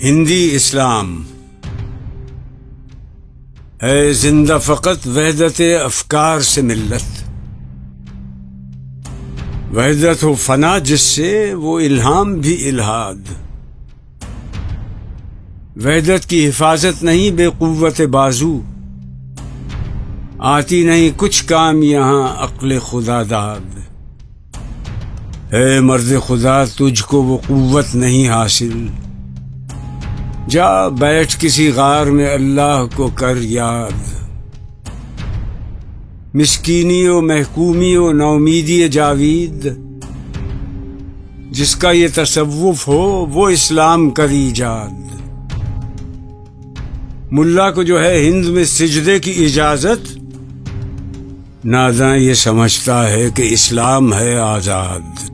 हिंदी इस्लाम है जिंदा फ़कत वहदत अफकार से मिल्लत। वहदत हो फना जिससे वो इल्हाम भी इल्हाद। वहदत की हिफाजत नहीं बेक़ुव्वत बाजू, आती नहीं कुछ काम यहाँ अक्ल खुदा दाद। है मर्द खुदा तुझको वो कुव्वत नहीं हासिल, जा बैठ किसी गार में अल्लाह को कर याद। मिस्कीनी ओ महकूमी ओ नौमीदी जावीद, जिसका ये तसव्वुफ हो वो इस्लाम कर ईजाद। मुल्ला को जो है हिंद में सिजदे की इजाजत, नादां ये समझता है कि इस्लाम है आजाद।